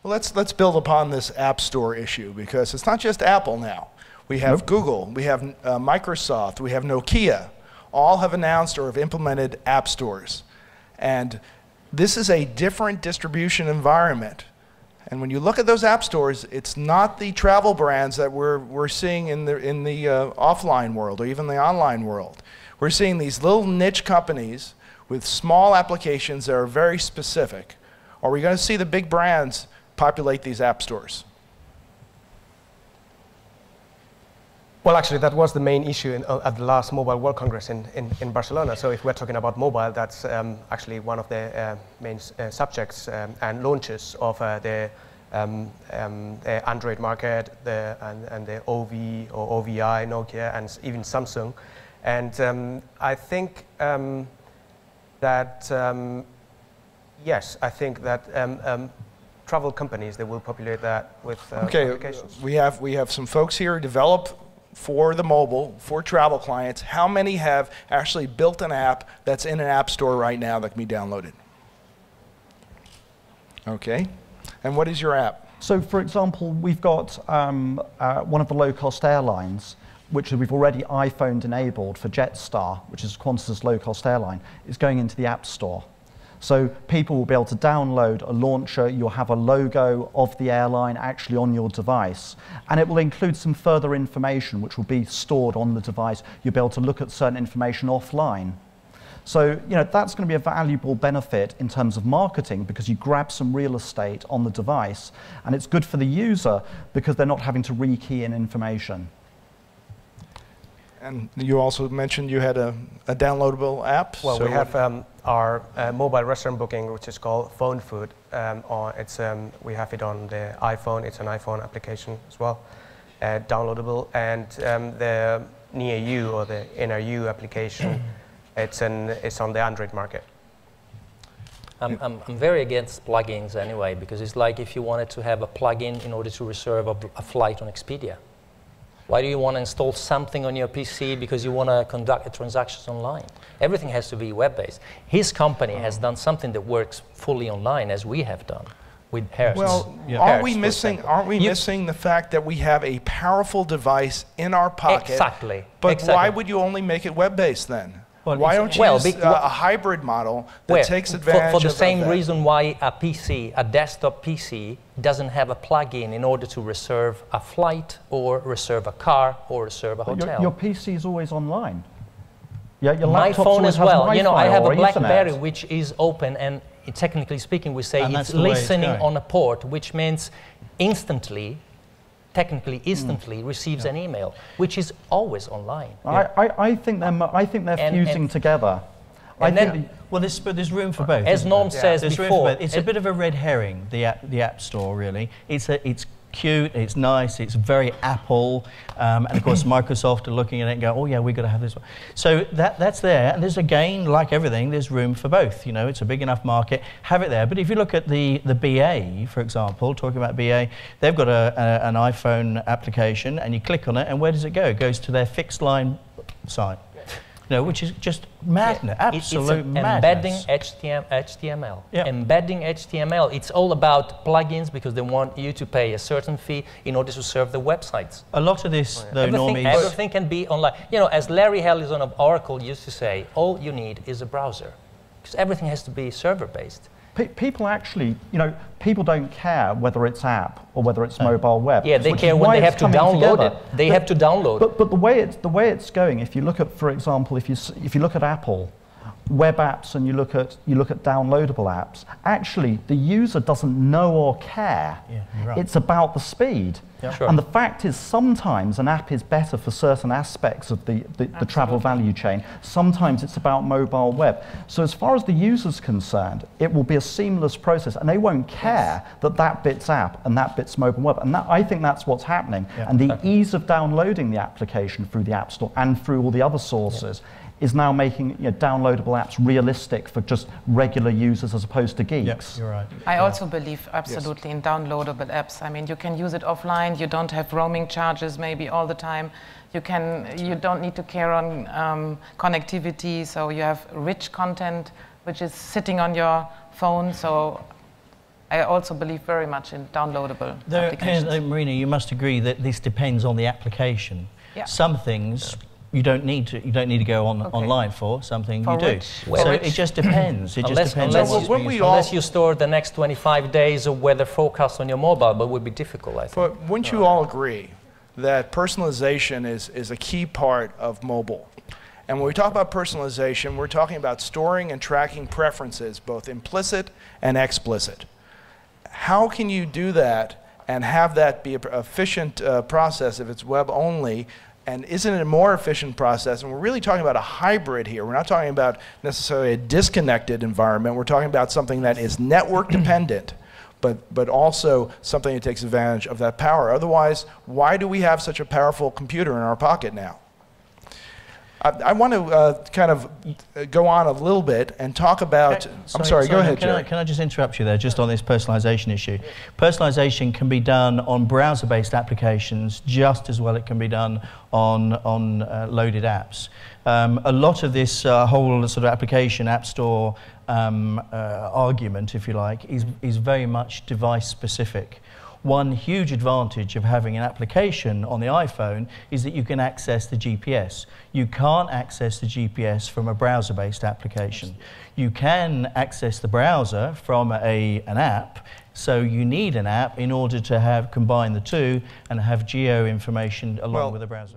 Well, let's build upon this App Store issue, because it's not just Apple now. We have Google, we have Microsoft, we have Nokia. All have announced or have implemented app stores. And this is a different distribution environment. And when you look at those app stores, it's not the travel brands that we're seeing in the offline world or even the online world. We're seeing these little niche companies with small applications that are very specific. Are we going to see the big brands populate these app stores? Well, actually, that was the main issue at the last Mobile World Congress in Barcelona. So if we're talking about mobile, that's actually one of the main subjects and launches of the Android market, and the OV or OVI, Nokia, and even Samsung. And I think that, yes, I think that travel companies, they will populate that with applications. We have some folks here who develop for the mobile, for travel clients. How many have actually built an app that's in an app store right now that can be downloaded? Okay. And what is your app? So, for example, we've got one of the low-cost airlines, which we've already iPhone enabled for Jetstar, which is Qantas's low-cost airline, is going into the App Store. So people will be able to download a launcher. You'll have a logo of the airline actually on your device. And it will include some further information which will be stored on the device. You'll be able to look at certain information offline. So that's going to be a valuable benefit in terms of marketing, because you grab some real estate on the device. And it's good for the user because they're not having to rekey in information. And you also mentioned you had a downloadable app? Well, so we have our mobile restaurant booking, which is called Phone Food. We have it on the iPhone. It's an iPhone application as well, downloadable. And the Near You or the NRU application, it's on the Android market. I'm very against plugins anyway, because it's like if you wanted to have a plugin in order to reserve a flight on Expedia. Why do you want to install something on your PC because you want to conduct transactions online? Everything has to be web-based. His company has done something that works fully online, as we have done with Hertz. Well, aren't we missing the fact that we have a powerful device in our pocket? Exactly. But why would you only make it web-based then? Well, why don't you use a hybrid model that takes advantage for the of same that? reason why a PC, a desktop PC, doesn't have a plug-in in order to reserve a flight or reserve a car or reserve a hotel. Your PC is always online. Yeah, your my phone as well. Wi-Fi I have a BlackBerry Ethernet, which is open, and technically speaking, we say it's listening on a port, which means technically instantly receives an email, which is always online. I think they're fusing together. Well, there's room for both. As Norm says before, it's a bit of a red herring, the App Store, really. It's cute, it's nice, it's very Apple, and of course Microsoft are looking at it and go, oh yeah, we've got to have this one. So that's there, and there's, again, like everything, there's room for both. It's a big enough market, have it there. But if you look at the BA, for example, talking about BA, they've got an iPhone application, and you click on it, and where does it go? It goes to their fixed line site. Which is just madness, absolute madness. Embedding HTML. Yeah. Embedding HTML. It's all about plugins because they want you to pay a certain fee in order to serve the websites. A lot of this, though, everything can be online. As Larry Ellison of Oracle used to say, all you need is a browser, because everything has to be server-based. People actually, people don't care whether it's app or whether it's mobile web. Yeah, they care when they have to download it. They have to download. But the way it's going, if you look at, for example, if you look at Apple web apps and you look at downloadable apps, actually the user doesn't know or care. Yeah, you're right. It's about the speed. Yeah. Sure. And the fact is, sometimes an app is better for certain aspects of the travel value chain. Sometimes it's about mobile web. So as far as the user's concerned, it will be a seamless process, and they won't care that bit's app and that bit's mobile web. And I think that's what's happening. Yeah. And the ease of downloading the application through the App Store and through all the other sources is now making downloadable apps realistic for just regular users as opposed to geeks. Yep, you're right. I also believe absolutely in downloadable apps. I mean, you can use it offline. You don't have roaming charges maybe all the time. You don't need to care on connectivity. So you have rich content which is sitting on your phone. So I also believe very much in downloadable applications. Marina, you must agree that this depends on the application. Yeah. Some things you don't need to go online for. Some things you do. So it just depends. It just depends on what's being used. Unless you store the next 25 days of weather forecast on your mobile, but it would be difficult, I think. But wouldn't you all agree that personalization is a key part of mobile? And when we talk about personalization, we're talking about storing and tracking preferences, both implicit and explicit. How can you do that and have that be an efficient process if it's web only? And isn't it a more efficient process? And we're really talking about a hybrid here. We're not talking about necessarily a disconnected environment. We're talking about something that is network dependent, but also something that takes advantage of that power. Otherwise, why do we have such a powerful computer in our pocket now? I want to kind of go on a little bit and talk about... I'm sorry, go ahead, Jerry. Can I just interrupt you there, just on this personalization issue? Personalization can be done on browser-based applications just as well it can be done on loaded apps. A lot of this whole sort of application, app store argument, if you like, is very much device-specific. One huge advantage of having an application on the iPhone is that you can access the GPS. You can't access the GPS from a browser-based application. You can access the browser from an app, so you need an app in order to combine the two and have geo information along with the browser.